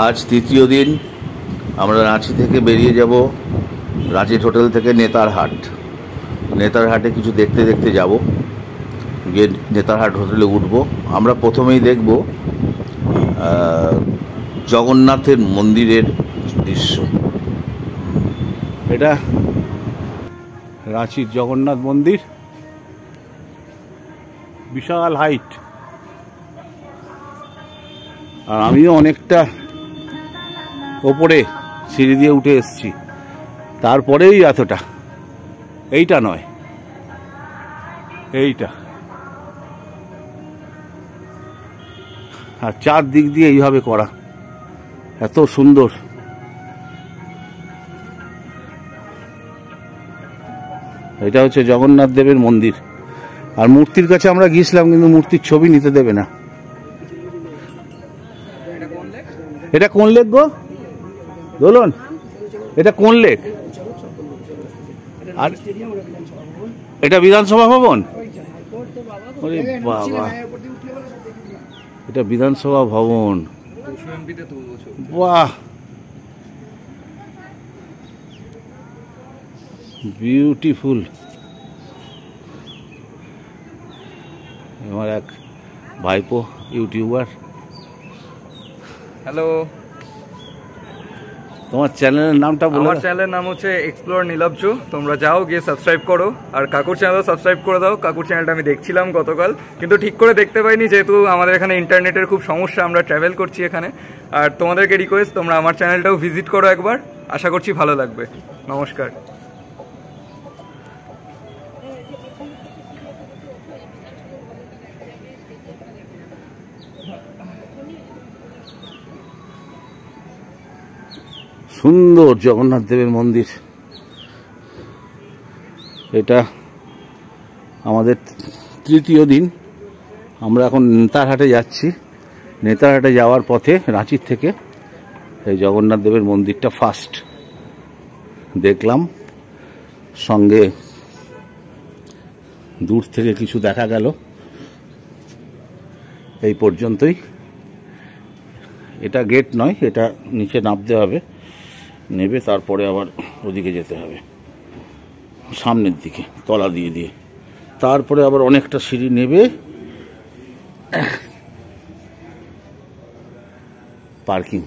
আজ তৃতীয় দিন। আমরা রাঁচি থেকে বেরিয়ে যাব রাঁচির হোটেল থেকে নেতারহাট। নেতারহাটে কিছু দেখতে দেখতে যাব, গিয়ে নেতারহাট হোটেলে উঠব। আমরা প্রথমেই দেখব জগন্নাথের মন্দিরের দৃশ্য। এটা রাঁচির জগন্নাথ মন্দির, বিশাল হাইট। আর আমিও অনেকটা ওপরে সিঁড়ি দিয়ে উঠে এসেছি, তারপরেই এতটা, এইটা নয়, এইটা। আর চারদিক দিয়ে এইভাবে করা, এত সুন্দর। এটা হচ্ছে জগন্নাথ দেবের মন্দির। আর মূর্তির কাছে আমরা গিয়েছিলাম, কিন্তু মূর্তির ছবি নিতে দেবে না। এটা কোন লেক গো বলুন? এটা কোন লেক? আর এটা বিধানসভা ভবন? ওরে বাবা, এটা বিধানসভা ভবন। বাহ, বিউটিফুল। আমার এক ভাইপো ইউটিউবার। হ্যালো, তোমার চ্যানেলের নামটা বলো। আমার চ্যানেলের নাম হচ্ছে এক্সপ্লোর নীলাব্জু। তোমরা যাও, গিয়ে সাবস্ক্রাইব করো। আর কাকুর চ্যানেলও সাবস্ক্রাইব করে দাও। কাকুর চ্যানেলটা আমি দেখছিলাম গতকাল, কিন্তু ঠিক করে দেখতে পাইনি, যেহেতু আমাদের এখানে ইন্টারনেটের খুব সমস্যা, আমরা ট্রাভেল করছি এখানে। আর তোমাদেরকে রিকোয়েস্ট, তোমরা আমার চ্যানেলটাও ভিজিট করো একবার, আশা করছি ভালো লাগবে। নমস্কার। সুন্দর জগন্নাথ দেবের মন্দির। এটা আমাদের তৃতীয় দিন। আমরা এখন নেতারহাটে যাচ্ছি। নেতারহাটে যাওয়ার পথে রাঁচির থেকে এই জগন্নাথ দেবের মন্দিরটা ফার্স্ট দেখলাম। সঙ্গে দূর থেকে কিছু দেখা গেল, এই পর্যন্তই। এটা গেট নয়, এটা নিচে নামতে হবে, নেবে তারপরে আবার ওদিকে যেতে হবে, সামনের দিকে তলা দিয়ে দিয়ে, তারপরে আবার অনেকটা সিঁড়ি নেবে পার্কিং।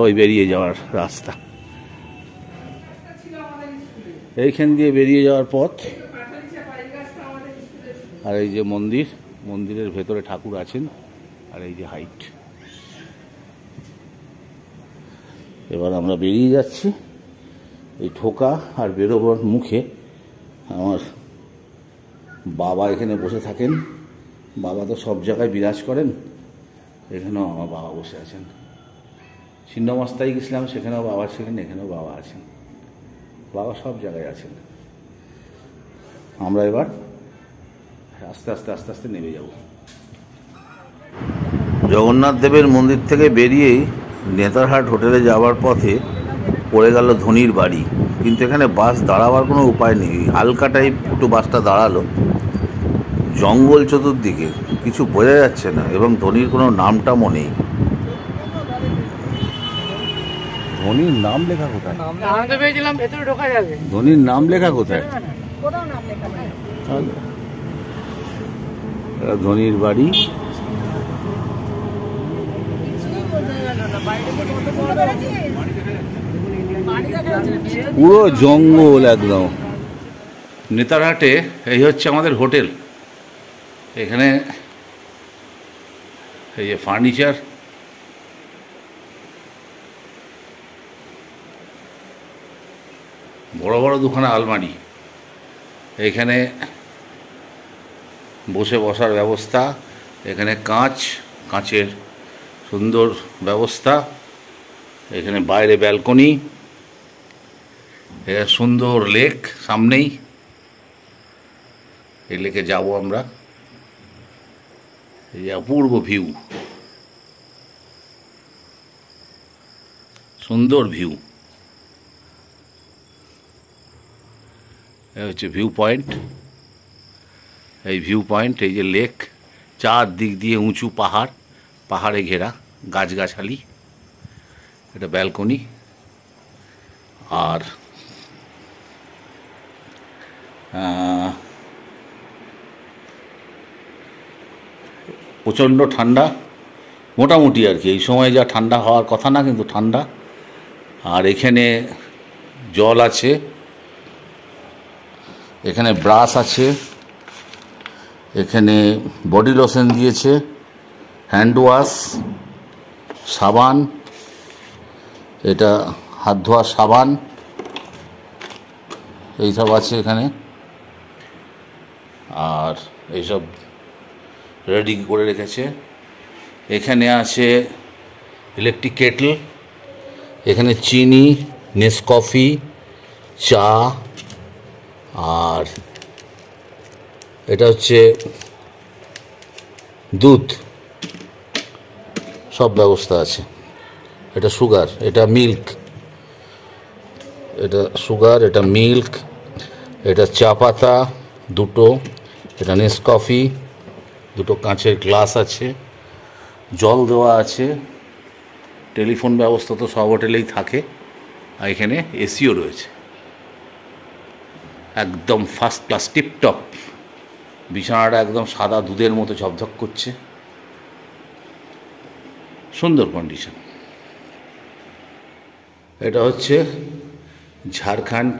ওই বেরিয়ে যাওয়ার রাস্তা, এইখান দিয়ে বেরিয়ে যাওয়ার পথ। আর এই যে মন্দির, মন্দিরের ভেতরে ঠাকুর আছেন। আর এই যে হাইট। এবার আমরা বেরিয়ে যাচ্ছি। এই ঢোকা আর বেরোবার মুখে আমার বাবা এখানে বসে থাকেন। বাবা তো সব জায়গায় বিরাজ করেন, এখানেও আমার বাবা বসে আছেন। ছিন্নমস্তায় গেছিলাম, সেখানেও বাবা ছিলেন, এখানেও বাবা আছেন। বাবা সব জায়গায় আছেন। আমরা এবার আস্তে আস্তে আস্তে আস্তে নেমে যাব। জগন্নাথ দেবের মন্দির থেকে বেরিয়েই নেতারহাট হোটেলে যাওয়ার পথে পড়ে গেল ধনির বাড়ি। কিন্তু এখানে বাস দাঁড়াবার কোনো উপায় নেই। হালকা টাইপ একটু বাসটা দাঁড়ালো। জঙ্গল চতুর্দিকে, কিছু বোঝা যাচ্ছে না, এবং ধনির কোনো নামটামও নেই। ধনির নাম লেখা কোথায়? ধনির নাম লেখা কোথায়? ধনির বাড়ি। পুরো জঙ্গল একদম। নেতারহাটে এই হচ্ছে আমাদের হোটেল। এখানে এই যে ফার্নিচার, বড় বড় দুখানা আলমারি, এখানে বসে বসার ব্যবস্থা, এখানে কাঁচের সুন্দর ব্যবস্থা, এখানে বাইরে ব্যালকনি, সুন্দর লেক সামনেই। এই লেকে যাব আমরা। এই অপূর্ব ভিউ, সুন্দর ভিউ। হচ্ছে ভিউ পয়েন্ট। এই ভিউ পয়েন্ট, এই যে লেক, চারদিক দিয়ে উঁচু পাহাড়, পাহাড়ে ঘেরা গাছগাছালি, এটা ব্যালকনি। আর প্রচণ্ড ঠান্ডা, মোটামুটি আর কি, এই সময় যা ঠান্ডা হওয়ার কথা না, কিন্তু ঠান্ডা। আর এখানে জল আছে, এখানে ব্রাশ আছে, এখানে বডি লোশন দিয়েছে, হ্যান্ড ওয়াশ, সাবান, এটা হাত ধোয়ার সাবান, এইসব আছে এখানে। আর এইসব রেডি করে রেখেছে। এখানে আছে ইলেকট্রিক কেটল, এখানে চিনি, নেসকফি, চা, আর এটা হচ্ছে দুধ, সব ব্যবস্থা আছে। এটা সুগার, এটা মিল্ক, এটা সুগার, এটা মিল্ক, এটা চা পাতা দুটো, এটা নেসকফি, দুটো কাঁচের গ্লাস আছে, জল দেওয়া আছে, টেলিফোন ব্যবস্থা তো সব হোটেলেই থাকে, আর এখানে এসিও রয়েছে, একদম ফার্স্ট ক্লাস, টিপটপ। বিছানাটা একদম সাদা দুধের মতো ঝকঝক করছে, সুন্দর কন্ডিশন। এটা হচ্ছে ঝাড়খণ্ড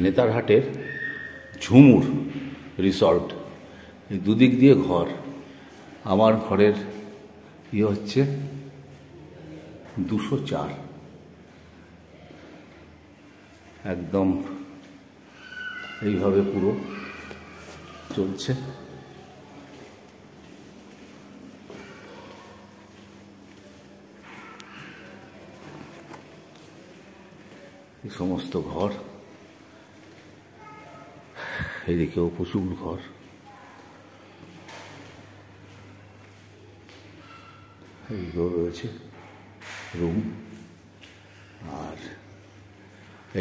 নেতারহাটের ঝুমুর রিসর্ট। এই দুদিক দিয়ে ঘর, আমার ঘরের ইয়ে হচ্ছে 204, একদম এইভাবে পুরো চলছে। এই সমস্ত ঘর, এদিকেও প্রচুর ঘর, এইগুলো রয়েছে রুম। আর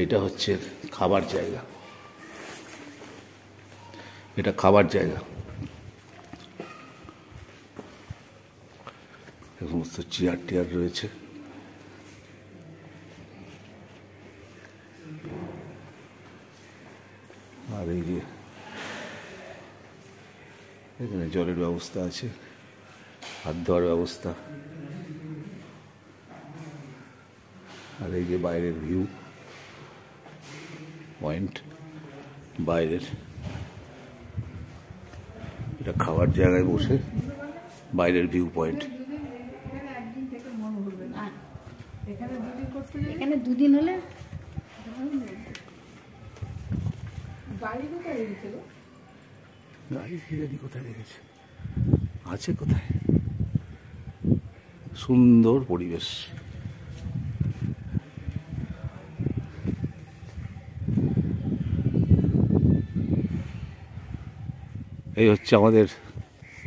এইটা হচ্ছে খাবার জায়গা, এটা খাবার জায়গা, সমস্ত চেয়ার টেয়ার রয়েছে। আর এই যে এখানে জলের ব্যবস্থা আছে, হাত ধোয়ার ব্যবস্থা। আর এই যে বাইরের ভিউ পয়েন্ট, বাইরের, এটা খাবার জায়গায় বসে বাইরের ভিউ পয়েন্ট। এখানে দুদিন হলে গাড়ি কোথায় রেখেছে, আছে কোথায়? সুন্দর পরিবেশ। এই হচ্ছে আমাদের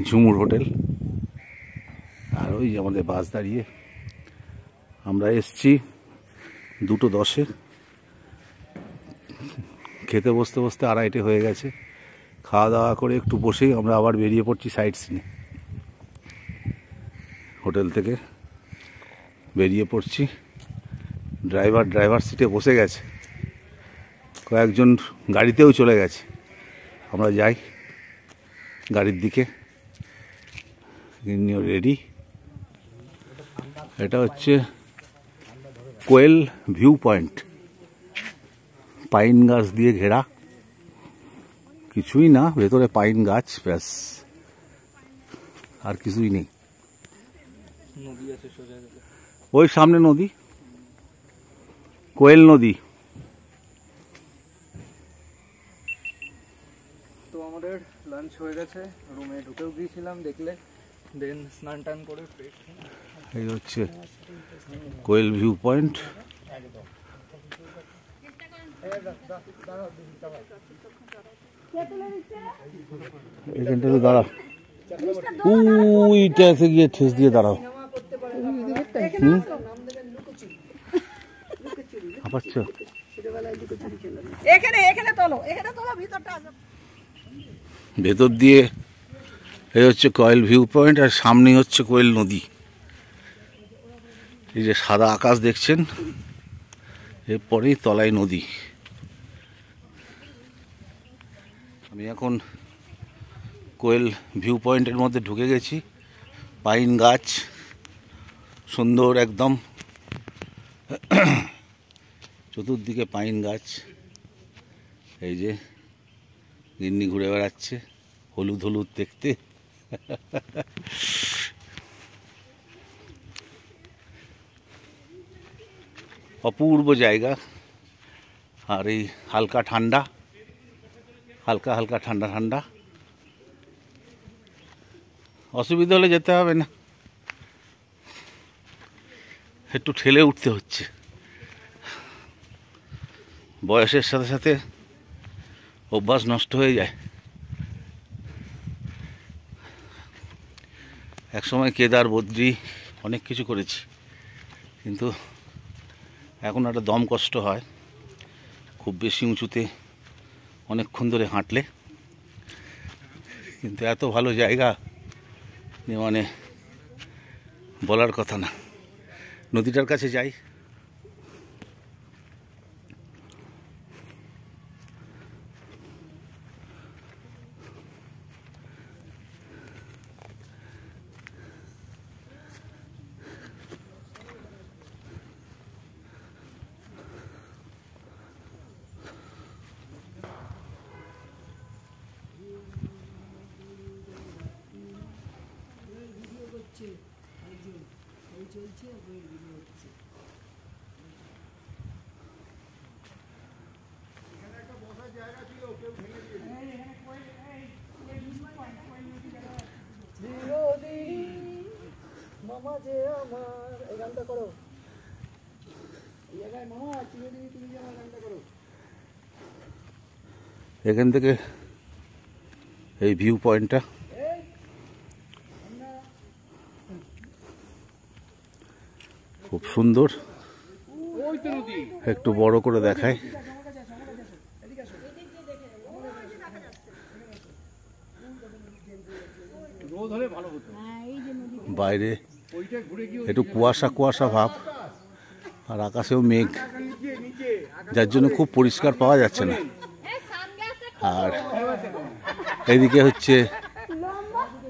ঝুমুর হোটেল। আর ওই যে আমাদের বাস দাঁড়িয়ে, আমরা এসছি 2:10-এ, খেতে বসতে বসতে 2:30 হয়ে গেছে। খাওয়া দাওয়া করে একটু বসেই আমরা আবার বেরিয়ে পড়ছি সাইট সিনে। হোটেল থেকে বেরিয়ে পড়ছি, ড্রাইভার সিটে বসে গেছে, কয়েকজন গাড়িতেও চলে গেছে। আমরা যাই গাড়ির দিকে, রেডি। এটা হচ্ছে কোয়েল ভিউ পয়েন্ট, পাইন গাছ দিয়ে ঘেরা, কিছুই না, ভেতরে পাইন গাছ, ব্যাস, আর কিছুই নেই। ওই সামনে নদী, কোয়েল নদী। তো আমাদের লাঞ্চ হয়ে গেছে, রুমে ঢুকেও গিয়েছিলাম দেখলে, দেন স্নান টান করে ফ্রেশ। এই হচ্ছে কোয়েল ভিউ পয়েন্ট। এখানটা তো দাঁড়াও, ওইটা এসে গিয়ে ঠেস দিয়ে দাঁড়াও। এখানে তোলো, ভিতরটা ভেতর দিয়ে এই হচ্ছে কোয়েল ভিউ পয়েন্ট, আর সামনেই হচ্ছে কোয়েল নদী। এই যে সাদা আকাশ দেখছেন, এরপরেই তলায় নদী। আমি এখন কোয়েল ভিউ পয়েন্টের মধ্যে ঢুকে গেছি। পাইন গাছ সুন্দর একদম, চতুর্দিকে পাইন গাছ। এই যে গিন্নি ঘুরে বেড়াচ্ছে, হলুদ হলুদ দেখতে। অপূর্ব জায়গা। আর এই হালকা ঠান্ডা, হালকা হালকা ঠান্ডা ঠান্ডা। অসুবিধা হলে যেতে হবে না, একটু ঠেলে উঠতে হচ্ছে। বয়সের সাথে সাথে অভ্যাস নষ্ট হয়ে যায়। একসময় কেদার, বদ্রী অনেক কিছু করেছি, কিন্তু এখন একটা দম কষ্ট হয় খুব বেশি উঁচুতে অনেকক্ষণ ধরে হাঁটলে। কিন্তু এত ভালো জায়গা যে মানে বলার কথা না। নদীটার কাছে যাই। এখান থেকে এই ভিউ পয়েন্টটা খুব সুন্দর, একটু বড় করে দেখায়। বাইরে একটু কুয়াশা কুয়াশা ভাব, আর আকাশেও মেঘ, যার জন্য খুব পরিষ্কার পাওয়া যাচ্ছে না। আর এদিকে হচ্ছে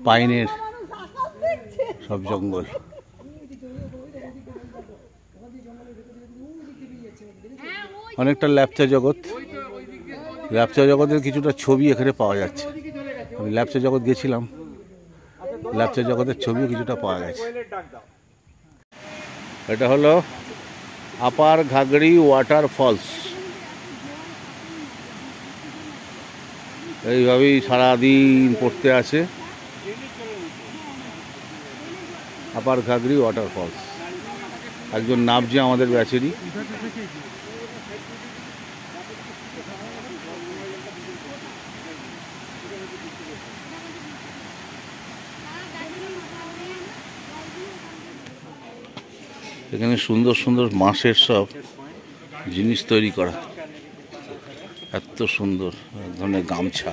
পাইনের সব জঙ্গল। অনেকটা ল্যাপচা জগৎ, ল্যাপচা জগতের কিছুটা ছবি এখানে পাওয়া যাচ্ছে। আমি ল্যাপচা জগৎ গেছিলাম, ল্যাপচা জগতের ছবিও কিছুটা পাওয়া গেছে। এটা হলো আপার ঘাগড়ি ওয়াটার ফলস। এইভাবেই সারাদিন পড়তে আছে আপার ঘাগড়ি ওয়াটার ফলস। একজন নামছে আমাদের ব্যাচেরই। এখানে সুন্দর সুন্দর বাঁশের সব জিনিস তৈরি করা, এত সুন্দর। এক ধরনের গামছা।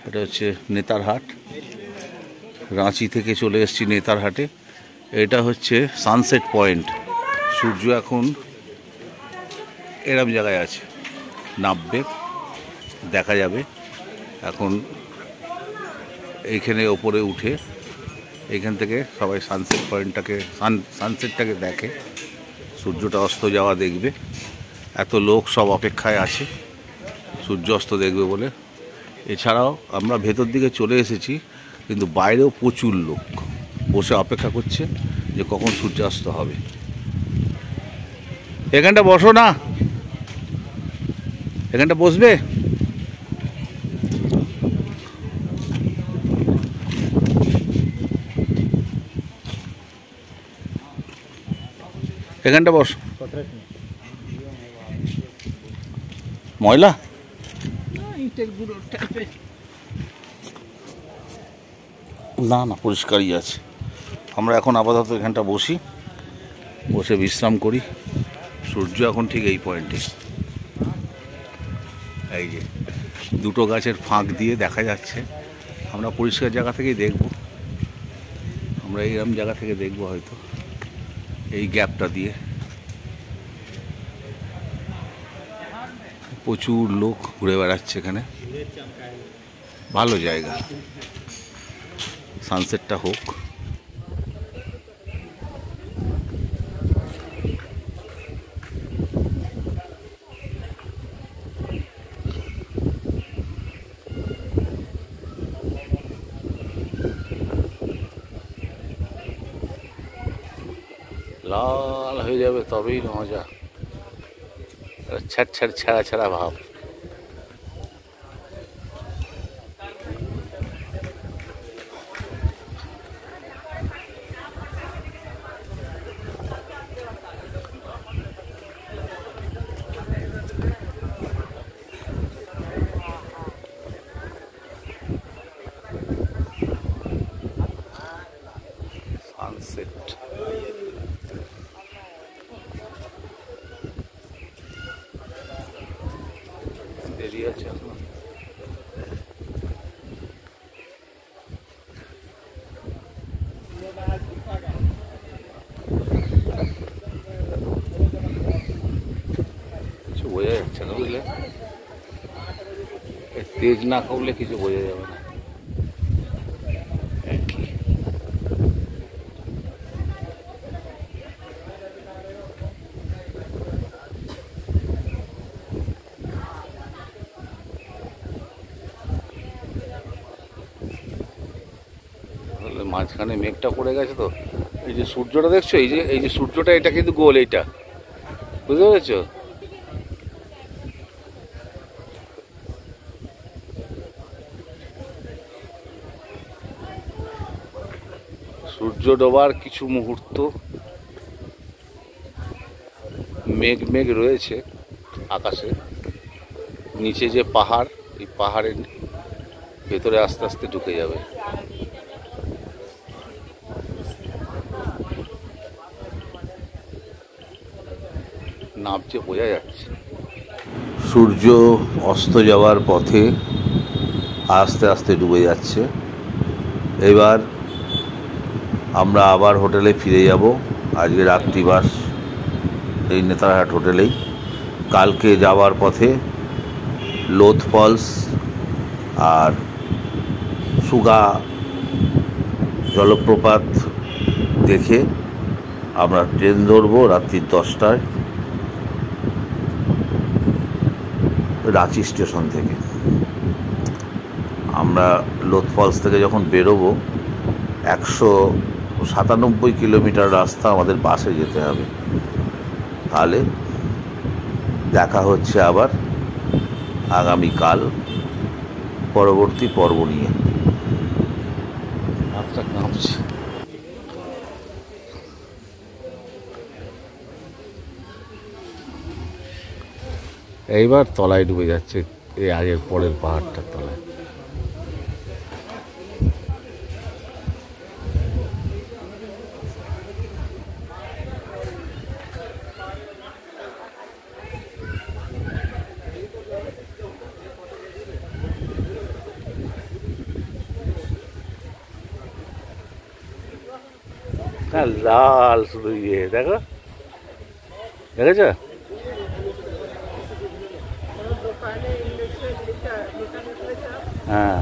এটা হচ্ছে নেতারহাট, রাঁচি থেকে চলে এসেছি নেতারহাটে। এটা হচ্ছে সানসেট পয়েন্ট। সূর্য এখন এরম জায়গায় আছে, নামবে, দেখা যাবে। এখন এইখানে ওপরে উঠে এইখান থেকে সবাই সানসেট পয়েন্টটাকে, সানসেটটাকে দেখে, সূর্যটা অস্ত যাওয়া দেখবে। এত লোক সব অপেক্ষায় আছে সূর্য অস্ত দেখবে বলে। এছাড়াও আমরা ভেতর দিকে চলে এসেছি, কিন্তু বাইরেও প্রচুর লোক বসে অপেক্ষা করছে যে কখন সূর্যাস্ত হবে। এখানটা বসো না, এখানটা বসবে। এখানটা বস। ময়লা না, না পরিষ্কারই আছে। আমরা এখন আপাতত এখানটা বসি, বসে বিশ্রাম করি। সূর্য এখন ঠিক এই পয়েন্টে, এই যে দুটো গাছের ফাঁক দিয়ে দেখা যাচ্ছে। আমরা পরিষ্কার জায়গা থেকেই দেখব, আমরা এইরকম জায়গা থেকে দেখব হয়তো, এই গ্যাপটা দিয়ে। প্রচুর লোক ঘুরে বেড়াচ্ছে এখানে, ভালো জায়গা, সানসেটটা হোক। লাল হয়ে যাবে তবেই না মজা, ছ্যাট ছ্যাট ছেঁড়া ছেঁড়া ভাব। সানসেট দেরি আছে এখন। কিছু বোঝা যাচ্ছে না বুঝলে, তেজ না করলে কিছু বোঝা যাবে না। মাঝখানে মেঘটা পড়ে গেছে তো, এই যে সূর্যটা দেখছো, এই যে সূর্যটা, এটা কিন্তু গোল, এইটা বুঝতে পেরেছো? সূর্য ডোবার কিছু মুহূর্ত মেঘ মেঘ রয়েছে আকাশে, নিচে যে পাহাড়, এই পাহাড়ের ভেতরে আস্তে আস্তে ঢুকে যাবে। নামছে বোঝা যাচ্ছে। সূর্য অস্ত যাওয়ার পথে আস্তে আস্তে ডুবে যাচ্ছে। এবার আমরা আবার হোটেলে ফিরে যাব। আজকে রাত্রিবাস এই নেতারহাট হোটেলেই। কালকে যাওয়ার পথে লোথ ফলস আর সুগা জলপ্রপাত দেখে আমরা ট্রেন ধরবো রাত্রি 10টায় রাঁচি স্টেশন থেকে। আমরা লোথ ফলস থেকে যখন বেরোবো 197 কিলোমিটার রাস্তা আমাদের বাসে যেতে হবে। তাহলে দেখা হচ্ছে আবার আগামীকাল পরবর্তী পর্ব নিয়ে। হাতটা কাঁপছে। এইবার তলায় ডুবে যাচ্ছে, এই আগের পরের পাহাড়টার তলায়। লাল শুধু ইয়ে দেখো, দেখেছ? হ্যাঁ।